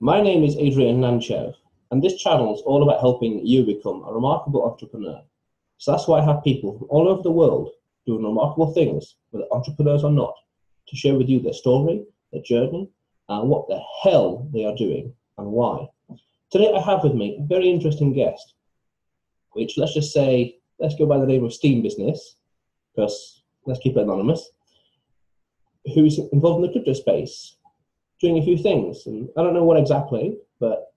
My name is Adrian Nantchev, and this channel is all about helping you become a remarkable entrepreneur. So that's why I have people from all over the world doing remarkable things, whether entrepreneurs or not, to share with you their story, their journey, and what the hell they are doing and why. Today I have with me a very interesting guest, which let's go by the name of SteemBusiness, because let's keep it anonymous, who's involved in the crypto space, doing a few things. And I don't know what exactly, but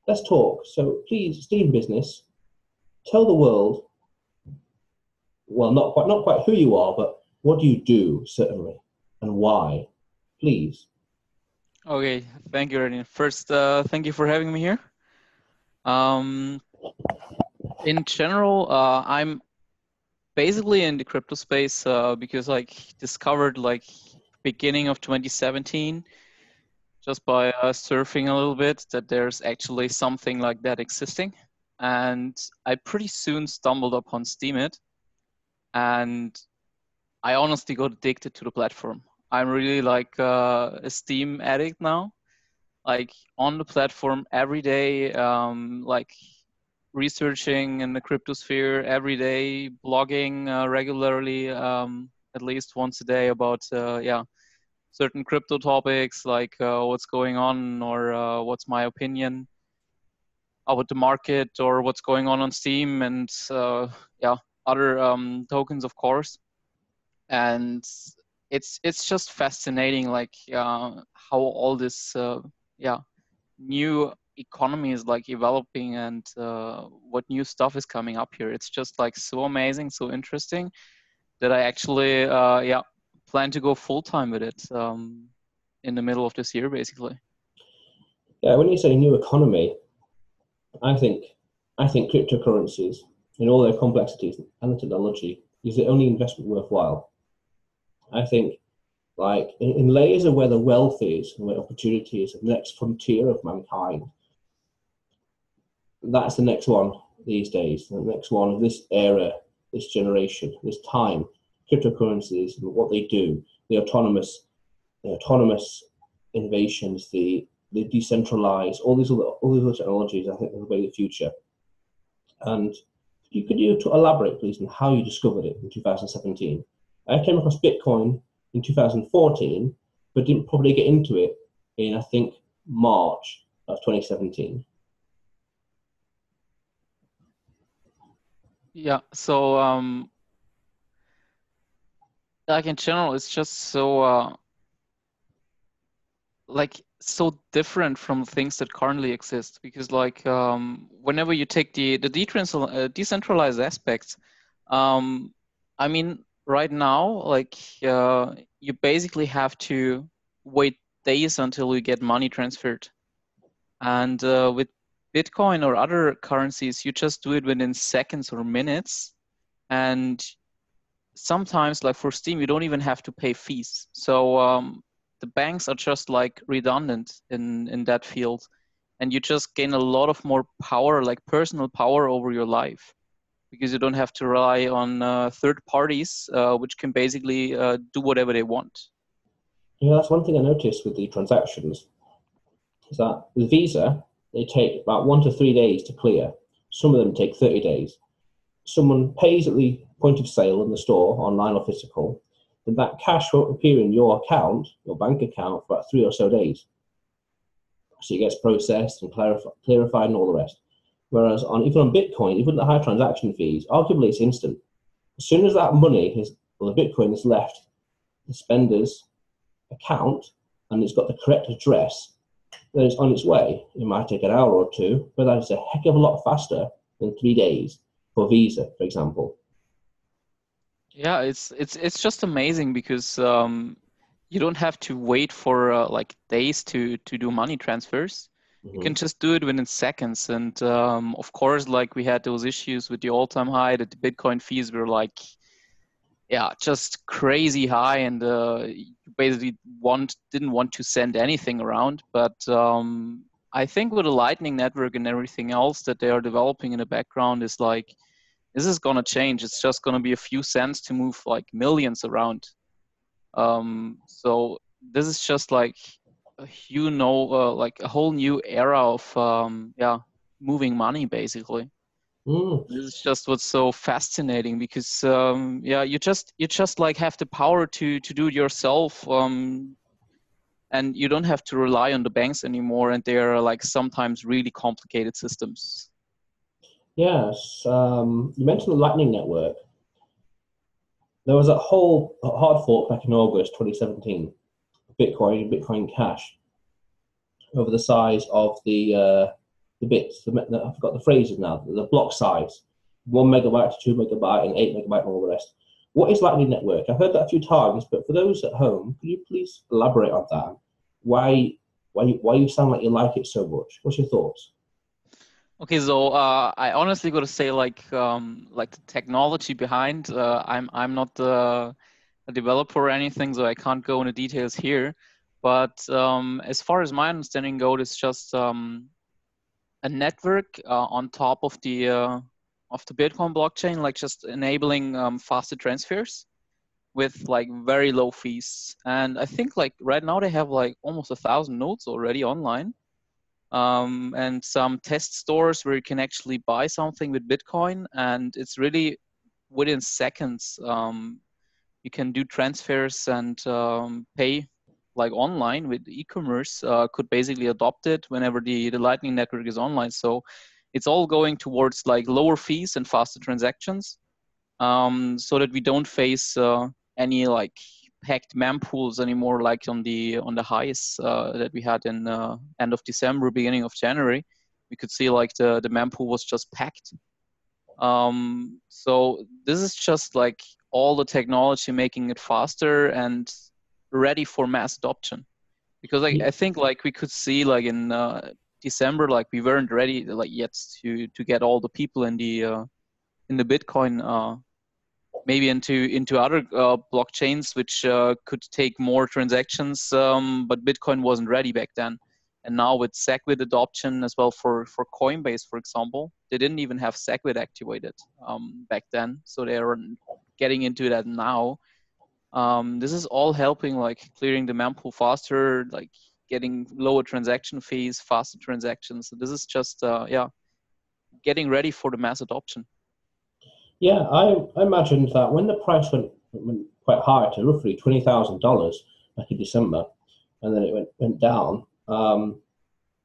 let's talk. So please, SteemBusiness, tell the world, well, not quite who you are, but what do you do, certainly, and why, please. Okay, thank you, Ernie. First, thank you for having me here. Um, in general, I'm basically in the crypto space because discovered beginning of 2017 just by surfing a little bit that there's actually something like that existing, and I pretty soon stumbled upon Steemit, and I honestly got addicted to the platform. I'm really like a Steam addict now, like on the platform every day, researching in the cryptosphere every day, blogging regularly, at least once a day about certain crypto topics, like what's going on, or what's my opinion about the market, or what's going on Steam, and other tokens, of course. And it's just fascinating, how all this new economy is like developing, and what new stuff is coming up here. It's just like so amazing, so interesting, that I actually plan to go full time with it in the middle of this year, basically. Yeah, when you say new economy, I think I think cryptocurrencies in all their complexities and the technology is the only investment worthwhile. I think like in layers of where the wealth is and where opportunity is, the next frontier of mankind, that's the next one these days, the next one of this era, this generation, this time. Cryptocurrencies and what they do, the autonomous innovations, the decentralized, all these other technologies. I think will be the future. And could you to elaborate, please, on how you discovered it in 2017? I came across Bitcoin in 2014, but didn't probably get into it in I think March of 2017. Yeah. So like in general, it's just so so different from things that currently exist, because whenever you take the decentralized aspects, um, I mean, right now, you basically have to wait days until you get money transferred, and with Bitcoin or other currencies, you just do it within seconds or minutes. And sometimes, like for Steam, you don't even have to pay fees. So the banks are just like redundant in that field, and you just gain a lot of more power, like personal power over your life, because you don't have to rely on third parties, which can basically do whatever they want. Yeah, that's one thing I noticed with the transactions is that with Visa, they take about 1 to 3 days to clear. Some of them take 30 days. Someone pays at the point of sale in the store, online or physical, then that cash won't appear in your account, your bank account, for about 3 or so days. So it gets processed and clarified and all the rest. Whereas even on Bitcoin, even the high transaction fees, arguably it's instant. As soon as that money is, well, the Bitcoin has left the spender's account and it's got the correct address, then it's on its way. It might take an hour or two, but that's a heck of a lot faster than 3 days for Visa, for example. Yeah, it's just amazing, because you don't have to wait for days to do money transfers. You can Mm-hmm. just do it within seconds. And of course, like we had those issues with the all-time high, that the Bitcoin fees were just crazy high, and you basically didn't want to send anything around. But I think with the Lightning Network and everything else that they are developing in the background, is like, this is gonna change. It's just gonna be a few cents to move like millions around. So this is just like like a whole new era of moving money basically. Mm. This is just what's so fascinating because you just like have the power to do it yourself, and you don't have to rely on the banks anymore, and they are like sometimes really complicated systems. Yes. You mentioned the Lightning Network. There was a whole hard fork back in August 2017, Bitcoin Cash, over the size of the bits. I forgot the phrases now. The block size, 1 megabyte to 2 megabyte and 8 megabyte and all the rest. What is Lightning Network? I've heard that a few times, but for those at home, could you please elaborate on that? Why you sound like you like it so much? What's your thoughts? Okay, so I honestly got to say, like the technology behind, I'm not a developer or anything, so I can't go into details here. But as far as my understanding goes, it's just a network on top of the Bitcoin blockchain, like just enabling faster transfers with like very low fees. And I think like right now they have like almost 1,000 nodes already online, and some test stores where you can actually buy something with Bitcoin, and it's really within seconds. You can do transfers and pay like online with e-commerce. Could basically adopt it whenever the Lightning Network is online. So it's all going towards like lower fees and faster transactions, so that we don't face any like packed mempools anymore, like on the highs that we had in end of December, beginning of January. We could see like the mempool was just packed. So this is just like all the technology making it faster and ready for mass adoption. Because I think like we could see like in December, like we weren't ready like yet to get all the people in the Bitcoin, maybe into other blockchains which could take more transactions, but Bitcoin wasn't ready back then. And now with SegWit adoption as well for Coinbase, for example, they didn't even have SegWit activated back then, so they are getting into that now. This is all helping like clearing the mempool faster, like getting lower transaction fees, faster transactions. So this is just getting ready for the mass adoption. Yeah, I imagined that when the price went quite high to roughly $20,000 back in December, and then it went down.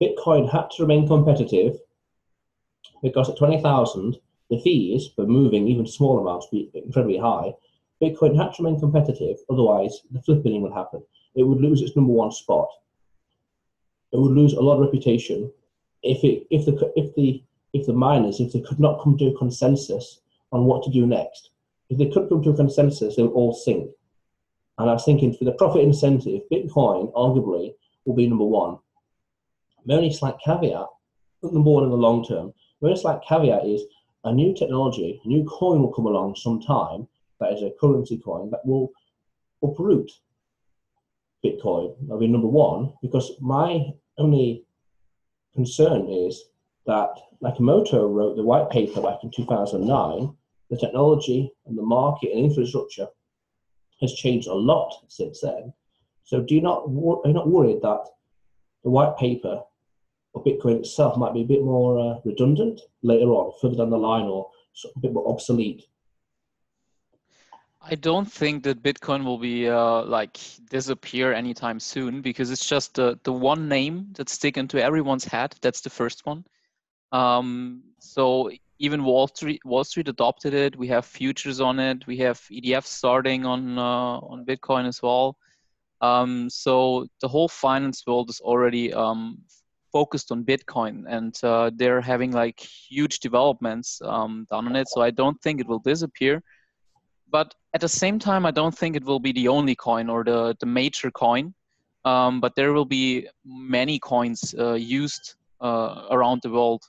Bitcoin had to remain competitive because at 20,000, the fees for moving even small amounts would be incredibly high. Bitcoin had to remain competitive, otherwise the flipping would happen. It would lose its number one spot. It would lose a lot of reputation if the miners, if they could not come to a consensus on what to do next. If they could come to a consensus, they would all sink. And I was thinking, for the profit incentive, Bitcoin arguably will be number one. My only slight caveat, number one in the long term, my only slight caveat is a new technology, a new coin will come along sometime that is a currency coin that will uproot Bitcoin. That'll be number one, because my only concern is that Nakamoto wrote the white paper back in 2009. The technology and the market and infrastructure has changed a lot since then. So are you not worried that the white paper or Bitcoin itself might be a bit more redundant later on, further down the line, or a bit more obsolete? I don't think that Bitcoin will be like disappear anytime soon, because it's just the one name that's sticking to everyone's head. That's the first one. So even Wall Street adopted it. We have futures on it. We have ETFs starting on Bitcoin as well. So the whole finance world is already focused on Bitcoin, and they're having like huge developments done on it. So I don't think it will disappear. But at the same time, I don't think it will be the only coin or the major coin. But there will be many coins used around the world.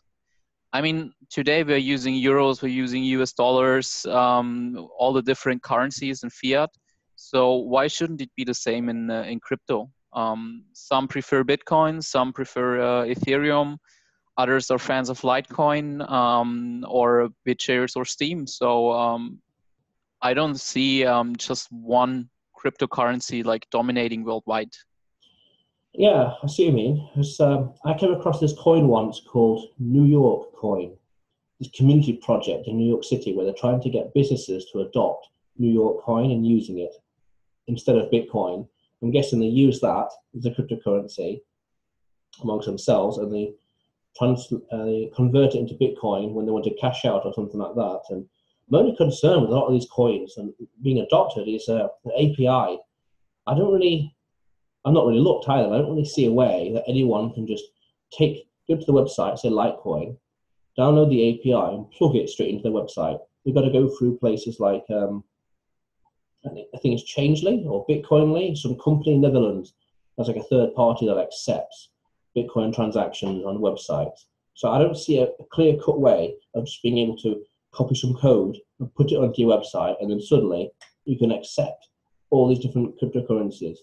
I mean, today we're using euros, we're using US dollars, all the different currencies and fiat. So why shouldn't it be the same in crypto? Some prefer Bitcoin, some prefer Ethereum, others are fans of Litecoin, or BitShares or Steem. So I don't see just one cryptocurrency like dominating worldwide. Yeah, I see what you mean. I came across this coin once called New York Coin, this community project in New York City where they're trying to get businesses to adopt New York Coin and using it instead of Bitcoin. I'm guessing they use that as a cryptocurrency amongst themselves, and they convert it into Bitcoin when they want to cash out or something like that. And my only concern with a lot of these coins and being adopted is the API. I don't really, I've not really looked either. I don't really see a way that anyone can just go to the website, say Litecoin, download the API and plug it straight into their website. We've got to go through places like I think it's Changely or Bitcoinly, some company in the Netherlands that's like a third party that accepts Bitcoin transactions on websites. So I don't see a clear cut way of just being able to copy some code and put it onto your website, and then suddenly you can accept all these different cryptocurrencies.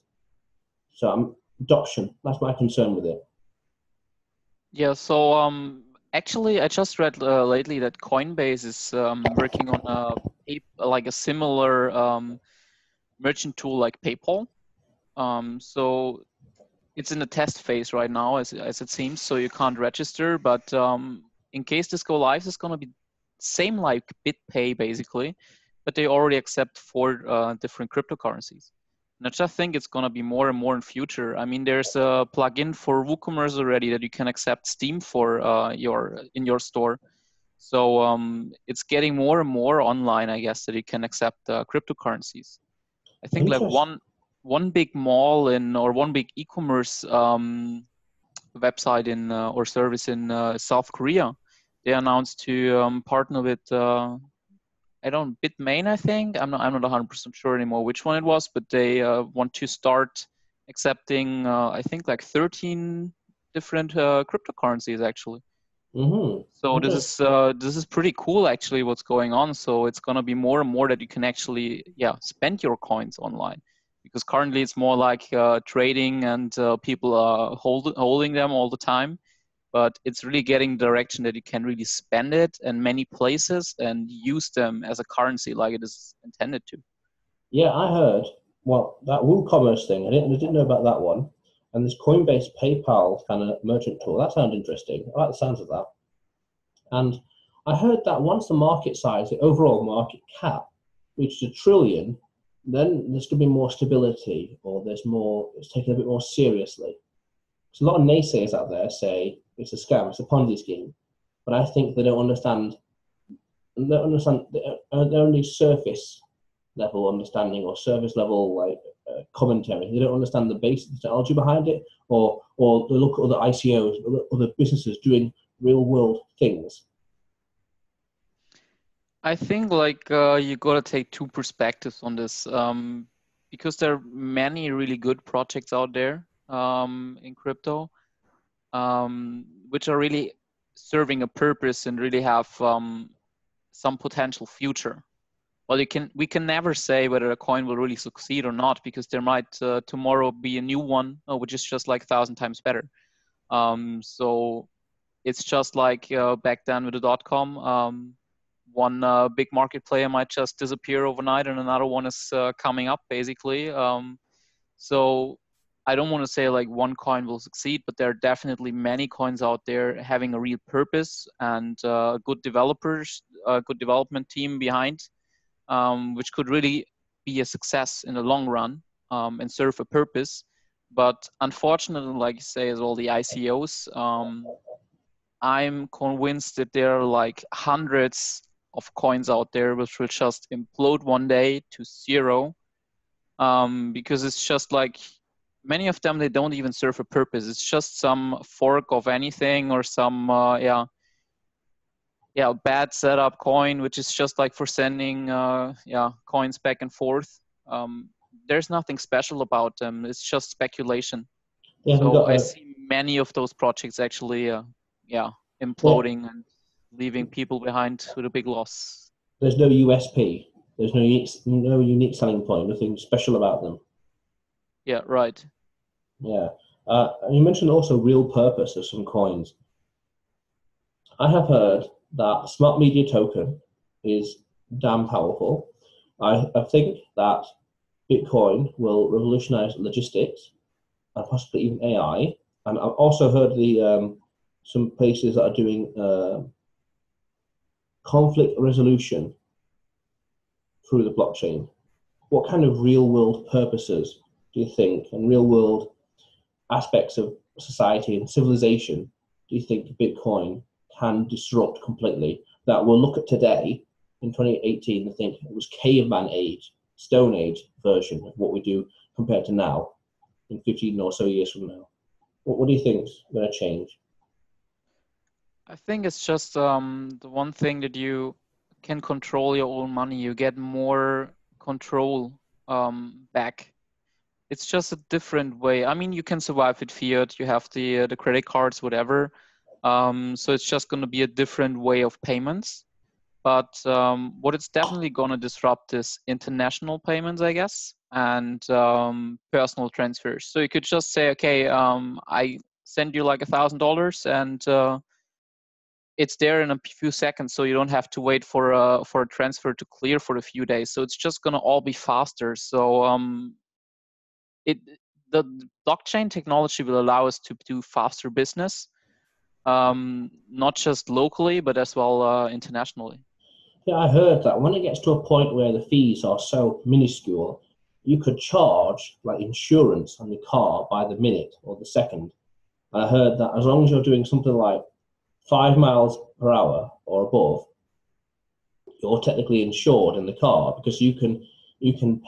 So adoption, that's my concern with it. Yeah, so actually, I just read lately that Coinbase is working on like a similar merchant tool like PayPal. So it's in the test phase right now, as it seems. So you can't register, but in case this go live, it's gonna be same like BitPay basically, but they already accept 4 different cryptocurrencies. And I just think it's gonna be more and more in future. I mean, there's a plugin for WooCommerce already that you can accept Steam for in your store. So it's getting more and more online, I guess, that you can accept cryptocurrencies. I think like Interesting. one big mall in or one big e-commerce website in or service in South Korea, they announced to partner with I don't Bitmain. I think I'm not 100% sure anymore which one it was, but they want to start accepting I think like 13 different cryptocurrencies actually. So Interesting. this is pretty cool actually what's going on. So it's gonna be more and more that you can actually spend your coins online, because currently it's more like trading and people are holding them all the time. But it's really getting the direction that you can really spend it in many places and use them as a currency like it is intended to. Yeah, I heard. Well, that WooCommerce thing, I didn't know about that one. And this Coinbase PayPal kind of merchant tool, that sounds interesting. I like the sounds of that. And I heard that once the market size, the overall market cap, reaches 1 trillion, then there's going to be more stability, or it's taken a bit more seriously. So a lot of naysayers out there say it's a scam, it's a Ponzi scheme. But I think they don't understand they're only surface level understanding or service level commentary. They don't understand the basic technology behind it, or they look at other ICOs, other businesses doing real world things. I think like you gotta take 2 perspectives on this, because there are many really good projects out there in crypto, which are really serving a purpose and really have some potential future. Well, we can never say whether a coin will really succeed or not, because there might tomorrow be a new one which is just like 1,000 times better. So it's just like back then with the .com. One big market player might just disappear overnight, and another one is coming up basically. So I don't want to say like one coin will succeed, but there are definitely many coins out there having a real purpose and good developers, good development team behind, which could really be a success in the long run and serve a purpose. But unfortunately, like you say, as all the ICOs, I'm convinced that there are like hundreds of coins out there which will just implode one day to zero, because it's just like many of them, they don't even serve a purpose. It's just some fork of anything or some bad setup coin which is just like for sending coins back and forth. There's nothing special about them. It's just speculation. They haven't So got I a see many of those projects actually they, imploding and leaving people behind with a big loss. there's no USP. There's no unique selling point. Nothing special about them. Yeah, right. Yeah. And you mentioned also real purpose of some coins. I have heard that smart media token is damn powerful. I think that Bitcoin will revolutionize logistics. and possibly even AI. And I've also heard some places that are doing conflict resolution through the blockchain. What kind of real world purposes do you think, and real world aspects of society and civilization do you think Bitcoin can disrupt completely, that we'll look at today in 2018 and think it was caveman age, stone age version of what we do compared to now in 15 or so years from now? What do you think is going to change? I think it's just the one thing that you can control your own money. You get more control back. It's just a different way. I mean, you can survive with fiat. You have the credit cards, whatever. So it's just going to be a different way of payments. But what it's definitely going to disrupt is international payments, I guess, and personal transfers. So you could just say, okay, I send you like $1,000 and it's there in a few seconds, so you don't have to wait for a transfer to clear for a few days. So it's just going to all be faster. So the blockchain technology will allow us to do faster business, not just locally, but as well internationally. Yeah, I heard that when it gets to a point where the fees are so minuscule, you could charge like insurance on your car by the minute or the second. I heard that as long as you're doing something like 5 miles per hour or above, you're technically insured in the car, because you can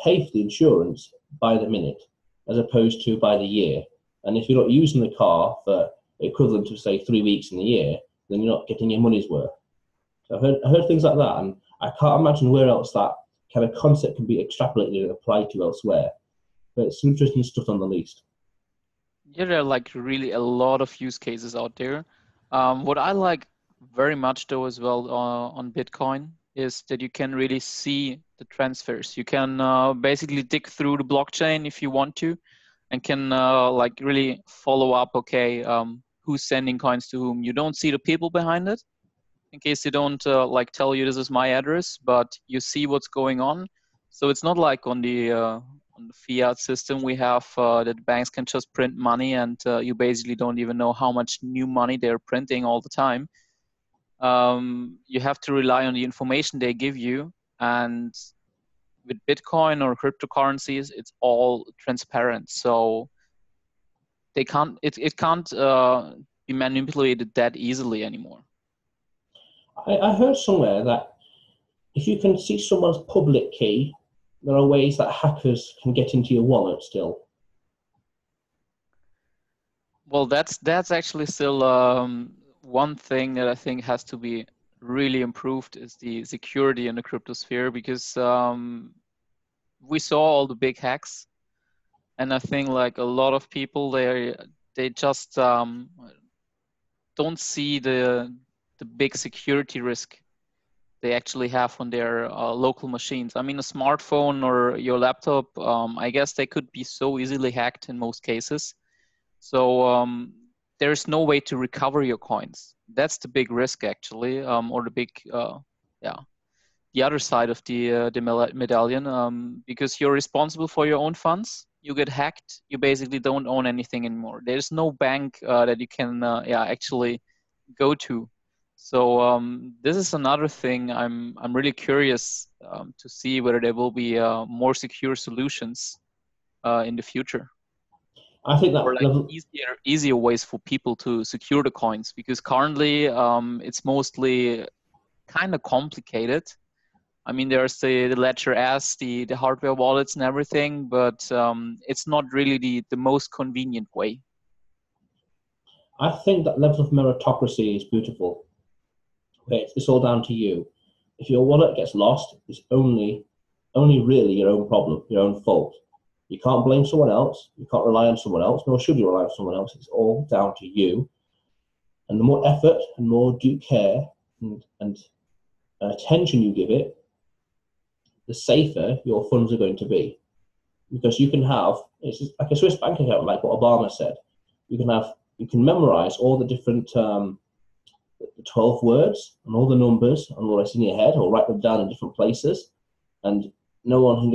pay for the insurance by the minute as opposed to by the year. And if you're not using the car for equivalent to say 3 weeks in a year, then you're not getting your money's worth. So I heard things like that, and I can't imagine where else that kind of concept can be extrapolated and applied to elsewhere. But it's some interesting stuff on the least. Yeah, there are like really a lot of use cases out there. What I like very much though as well on Bitcoin is that you can really see the transfers. You can basically dig through the blockchain if you want to, and can like really follow up, okay, who's sending coins to whom. You don't see the people behind it, in case they don't like tell you this is my address, but you see what's going on. So it's not like on the fiat system we have that banks can just print money and you basically don't even know how much new money they're printing all the time. You have to rely on the information they give you, and with Bitcoin or cryptocurrencies, it's all transparent. So they can't it can't be manipulated that easily anymore. I heard somewhere that if you can see someone's public key, there are ways that hackers can get into your wallet still. Well, that's actually still one thing that I think has to be really improved is the security in the cryptosphere, because we saw all the big hacks, and I think like a lot of people they just don't see the big security risk they actually have on their local machines. I mean, a smartphone or your laptop, I guess they could be so easily hacked in most cases. So there's no way to recover your coins. That's the big risk, actually, or the big, the other side of the medallion, because you're responsible for your own funds. You get hacked, you basically don't own anything anymore. There's no bank that you can, actually go to. So this is another thing I'm really curious to see whether there will be more secure solutions in the future, I think or that like level, easier ways for people to secure the coins, because currently it's mostly kind of complicated. I mean, there's the Ledger S, the hardware wallets and everything, but it's not really the most convenient way. I think that level of meritocracy is beautiful. Okay, it's all down to you. If your wallet gets lost, it's only really your own problem, your own fault. You can't blame someone else. You can't rely on someone else, nor should you rely on someone else. It's all down to you. And the more effort and more due care and attention you give it, the safer your funds are going to be. Because you can have, it's like a Swiss bank account, like what Obama said. You can memorize all the different 12 words and all the numbers and all that's in your head, or write them down in different places, and no one can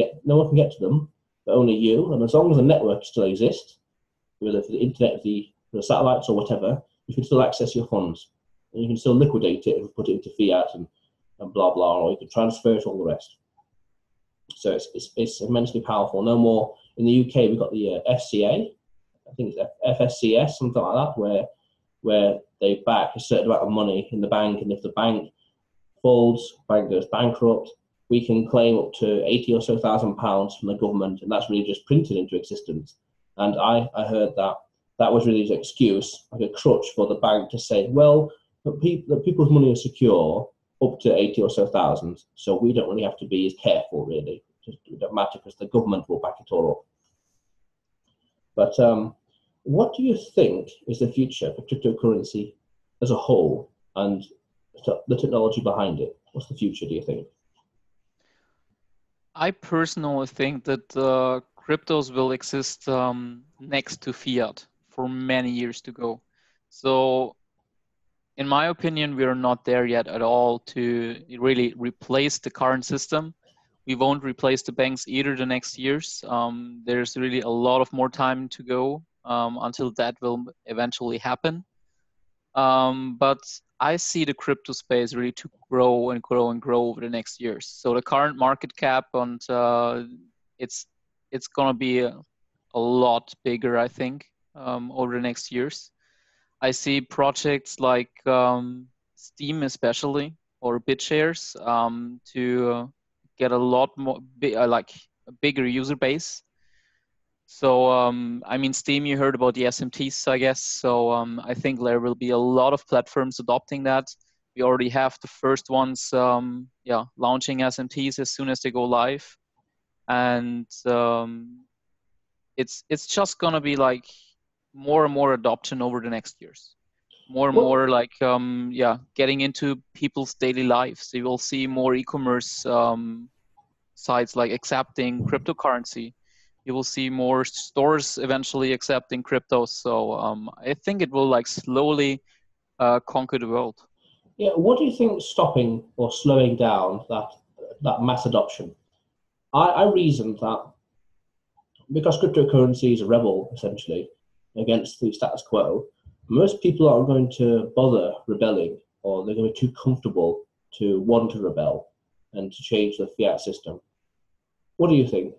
get to them, but only you. And as long as the network still exists, whether for the internet, the satellites or whatever, you can still access your funds. And you can still liquidate it and put it into fiat and blah, blah, or you can transfer it, all the rest. So it's immensely powerful. No more, in the UK, we've got the FCA, I think it's FSCS, something like that, where they back a certain amount of money in the bank, and if the bank folds, bank goes bankrupt, we can claim up to 80 or so thousand pounds from the government, and that's really just printed into existence. And I heard that was really an excuse, like a crutch for the bank to say, well, the people's money is secure up to 80 or so thousand, so we don't really have to be as careful, really. It don't matter because the government will back it all up. But what do you think is the future for cryptocurrency as a whole and the technology behind it? What's the future, do you think? I personally think that cryptos will exist next to fiat for many years to go. So in my opinion, we are not there yet at all to really replace the current system. We won't replace the banks either the next years. There's really a lot of more time to go until that will eventually happen. But I see the crypto space really to grow and grow and grow over the next years. So the current market cap, and it's gonna be a lot bigger, I think, over the next years. I see projects like Steem, especially, or BitShares, to get a lot more, like a bigger user base. So, I mean, Steem, you heard about the SMTs, I guess. So I think there will be a lot of platforms adopting that. We already have the first ones, launching SMTs as soon as they go live. And it's just going to be like more and more adoption over the next years. More and more like, getting into people's daily lives. You will see more e-commerce sites like accepting cryptocurrency. You will see more stores eventually accepting cryptos. So I think it will like slowly conquer the world. Yeah, what do you think is stopping or slowing down that mass adoption? I reasoned that because cryptocurrency is a rebel, essentially, against the status quo, most people aren't going to bother rebelling, or they're going to be too comfortable to want to rebel and to change the fiat system. What do you think?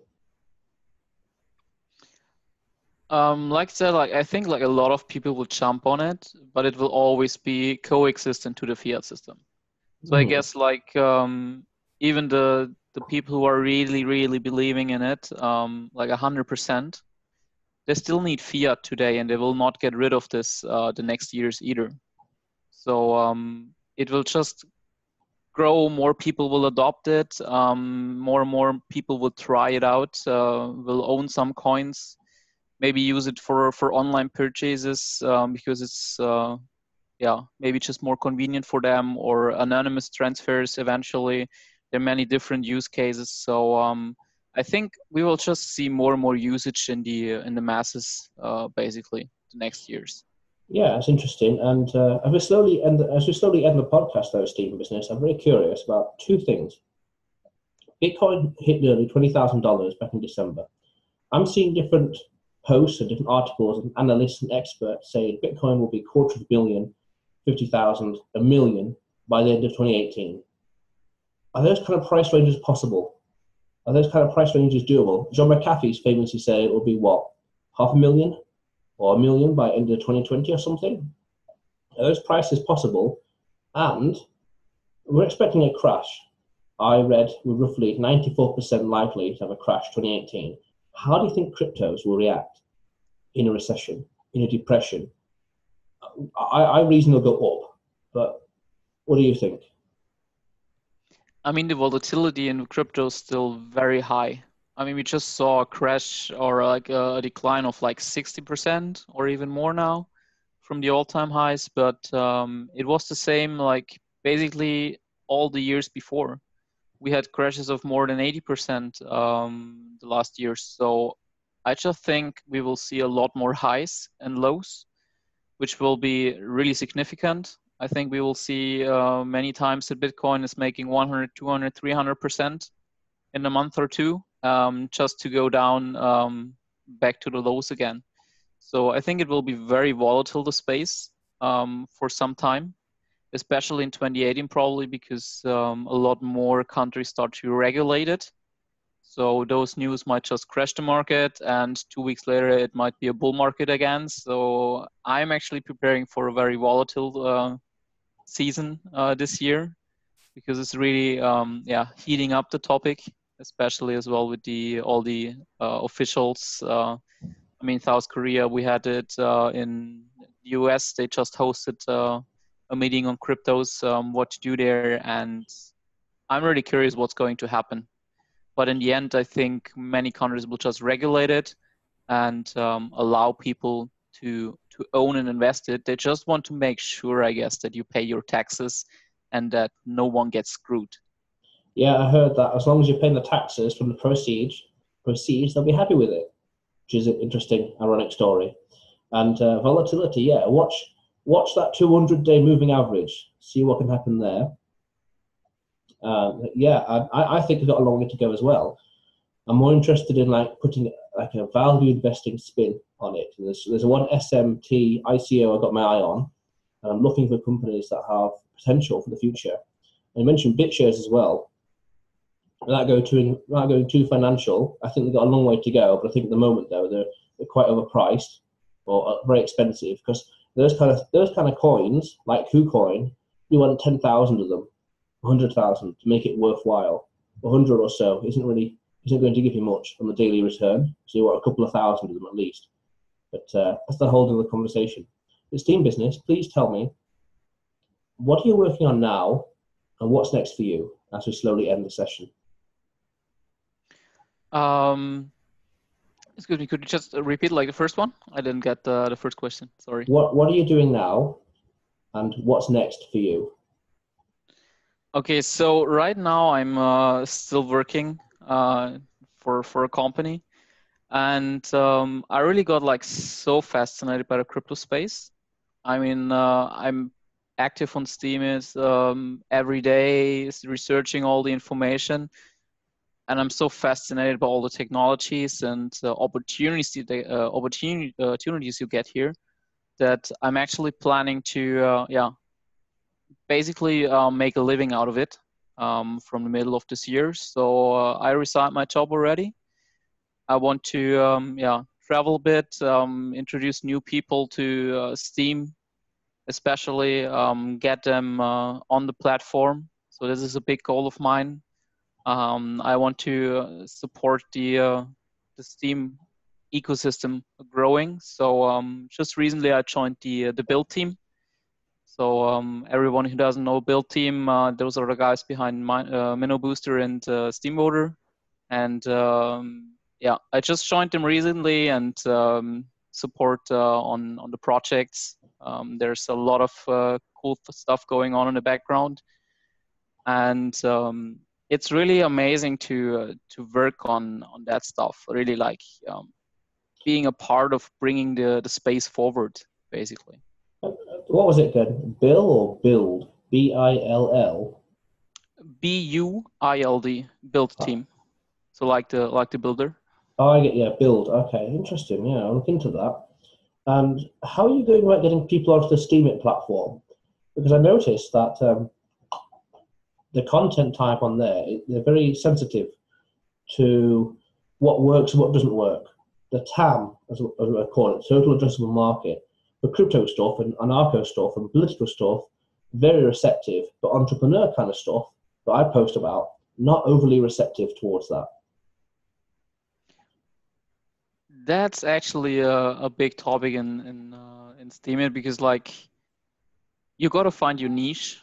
Like I said, like I think like a lot of people will jump on it, but it will always be coexistent to the fiat system. So I guess like even the people who are really, really believing in it, like 100%, they still need fiat today, and they will not get rid of this the next years either. So it will just grow. More people will adopt it. More and more people will try it out. Will own some coins. Maybe use it for online purchases because it's maybe just more convenient for them, or anonymous transfers eventually. There are many different use cases. So I think we will just see more and more usage in the masses basically the next years. Yeah, it's interesting. And as we slowly end the podcast, though, SteemBusiness, I'm very curious about two things. Bitcoin hit nearly $20,000 back in December. I'm seeing different posts and different articles and analysts and experts saying Bitcoin will be $250 million, 50,000, $1 million by the end of 2018. Are those kind of price ranges possible? Are those kind of price ranges doable? John McAfee's famously said it will be what, $500,000 or $1 million by end of 2020 or something? Are those prices possible? And we're expecting a crash. I read we're roughly 94% likely to have a crash 2018. How do you think cryptos will react in a recession, in a depression? I reason they'll go up, but what do you think? I mean, the volatility in crypto is still very high. I mean, we just saw a crash or like a decline of like 60% or even more now from the all-time highs, but it was the same like basically all the years before. We had crashes of more than 80% the last year. So I just think we will see a lot more highs and lows, which will be really significant. I think we will see many times that Bitcoin is making 100, 200, 300% in a month or two, just to go down back to the lows again. So I think it will be very volatile, the space, for some time, especially in 2018 probably, because a lot more countries start to regulate it. So those news might just crash the market, and 2 weeks later it might be a bull market again. So I'm actually preparing for a very volatile season this year, because it's really heating up the topic, especially as well with all the officials. I mean, South Korea, we had it in the US. They just hosted a meeting on cryptos, what to do there, and I'm really curious what's going to happen. But in the end, I think many countries will just regulate it and allow people to own and invest it. They just want to make sure, I guess, that you pay your taxes and that no one gets screwed. Yeah, I heard that. As long as you're paying the taxes from the proceeds, they'll be happy with it, which is an interesting, ironic story. And volatility, yeah. Watch that 200-day moving average. See what can happen there. I think we've got a long way to go as well. I'm more interested in like putting like a value investing spin on it. There's one SMT ICO I've got my eye on, and I'm looking for companies that have potential for the future. And you mentioned BitShares as well. Without going too financial, I think they've got a long way to go. But I think at the moment though they're quite overpriced or very expensive, because those kind of coins like KuCoin, you want 10,000 of them, 100,000 to make it worthwhile. 100 or so isn't going to give you much on the daily return. So you want a couple of thousand of them at least. But that's the whole other conversation. But SteemBusiness, please tell me, what are you working on now, and what's next for you as we slowly end the session? Excuse me, could you just repeat like the first one? I didn't get the first question, sorry. What are you doing now, and what's next for you? Okay, so right now I'm still working for a company, and I really got like so fascinated by the crypto space. I mean, I'm active on Steam every day, researching all the information, and I'm so fascinated by all the technologies and opportunities you get here, that I'm actually planning to basically make a living out of it from the middle of this year. So I resigned my job already. I want to travel a bit, introduce new people to Steam, especially get them on the platform. So this is a big goal of mine. I want to support the Steam ecosystem growing. So just recently I joined the build team. So everyone who doesn't know build team, those are the guys behind Minnow Booster and Steamvoter. And I just joined them recently and support on the projects. There's a lot of cool stuff going on in the background, and it's really amazing to work on that stuff. Really like being a part of bringing the space forward, basically. What was it again? Bill or build? BILL? BUILD, build team. So like the builder. Oh, I get, yeah, build. Okay, interesting. Yeah, I'll look into that. And how are you going about getting people onto the Steemit platform? Because I noticed that the content type on there, they're very sensitive to what works and what doesn't work. The TAM, as I call it, total addressable market, for crypto stuff and anarcho stuff and political stuff, very receptive, but entrepreneur kind of stuff that I post about, not overly receptive towards that. That's actually a big topic in Steemit, because like you got to find your niche.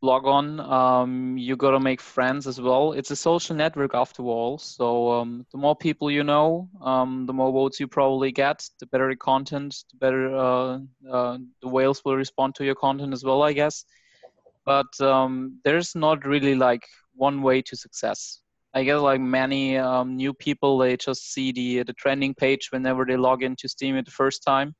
Blog on, you got to make friends as well. It's a social network after all. So the more people you know, the more votes you probably get, the better the content, the better the whales will respond to your content as well, I guess. But there's not really like one way to success. I guess like many new people, they just see the trending page whenever they log into Steam the first time.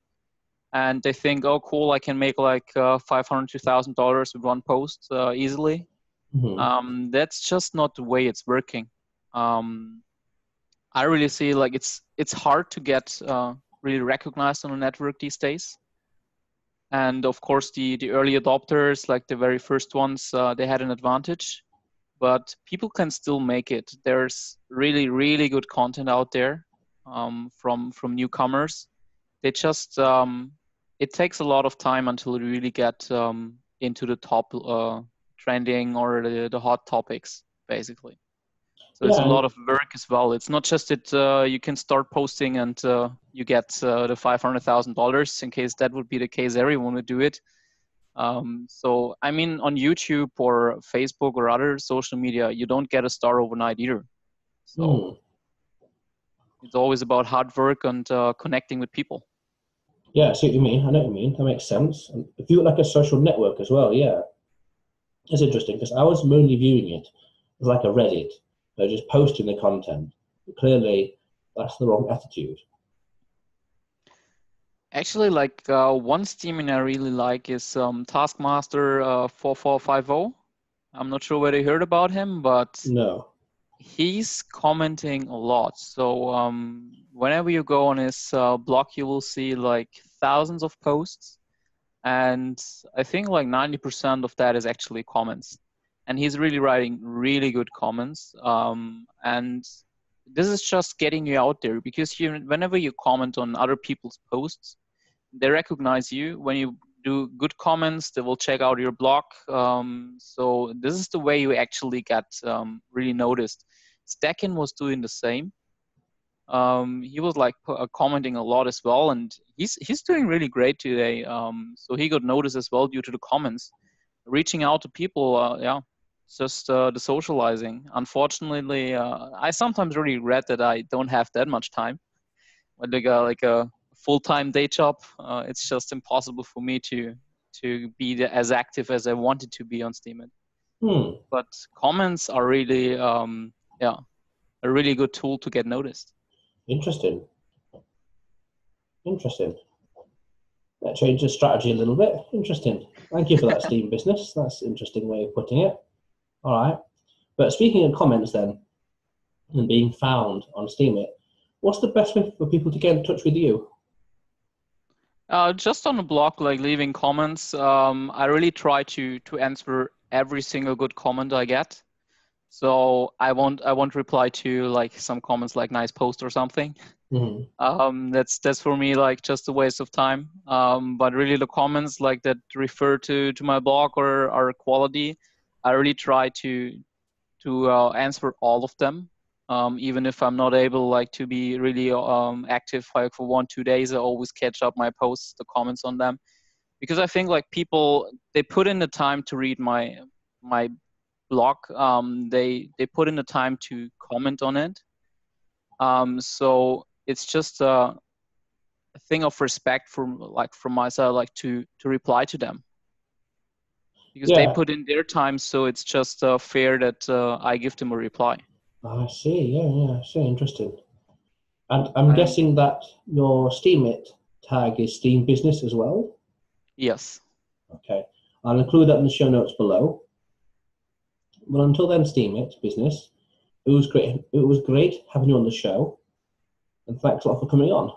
And they think, oh, cool, I can make like $500 to $1,000 with one post easily. Mm-hmm. That's just not the way it's working. I really see like it's hard to get really recognized on the network these days. And of course, the early adopters, like the very first ones, they had an advantage. But people can still make it. There's really, really good content out there from newcomers. They just it takes a lot of time until you really get into the top trending or the hot topics, basically. So it's a lot of work as well. It's not just that you can start posting and you get the $500,000. In case that would be the case, everyone would do it. So I mean, on YouTube or Facebook or other social media, you don't get a star overnight either. So it's always about hard work and connecting with people. Yeah, I see what you mean. I know what you mean. That makes sense. And if you like a social network as well, yeah, it's interesting because I was mainly viewing it as like a Reddit. They're just posting the content. But clearly, that's the wrong attitude. Actually, like one Steeming I really like is Taskmaster 4450. I'm not sure whether you heard about him, but No. he's commenting a lot. So whenever you go on his blog, you will see like thousands of posts. And I think like 90% of that is actually comments. And he's really writing really good comments. And this is just getting you out there because whenever you comment on other people's posts, they recognize you. When you do good comments, they will check out your blog. So this is the way you actually get really noticed. Stekin was doing the same. He was like commenting a lot as well, and he's doing really great today. So he got noticed as well due to the comments, reaching out to people. Yeah, just the socializing. Unfortunately, I sometimes really regret that I don't have that much time. Like a full-time day job, it's just impossible for me to be as active as I wanted to be on Steemit. But comments are really, yeah, a really good tool to get noticed. Interesting. That changes strategy a little bit. Interesting. Thank you for that, SteemBusiness. That's an interesting way of putting it. All right. But speaking of comments then, and being found on Steemit, what's the best way for people to get in touch with you? Just on the blog, like leaving comments. I really try to answer every single good comment I get. So I won't reply to like some comments like nice post or something. That's for me like just a waste of time. But really the comments like that refer to my blog or are quality, I really try to answer all of them. Even if I'm not able like to be really active like for 1-2 days, I always catch up my posts, the comments on them, because I think like people, they put in the time to read my blog. They put in the time to comment on it. So it's just a thing of respect from my side, like to reply to them, because they put in their time. So it's just fair that I give them a reply. I see. Yeah. I see. Interesting. And I'm guessing that your Steemit tag is SteemBusiness as well? Yes. Okay. I'll include that in the show notes below. Well, until then, SteemBusiness, it was great. It was great having you on the show. And thanks a lot for coming on.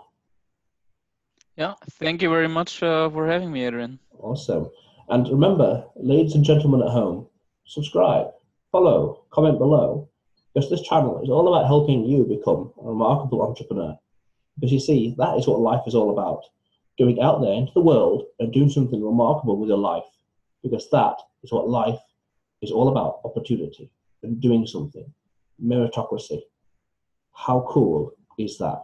Yeah, thank you very much for having me, Adrian. Awesome. And remember, ladies and gentlemen at home, subscribe, follow, comment below, because this channel is all about helping you become a remarkable entrepreneur. Because you see, that is what life is all about. Going out there into the world and doing something remarkable with your life. Because that is what life is all about, opportunity and doing something. Meritocracy. How cool is that?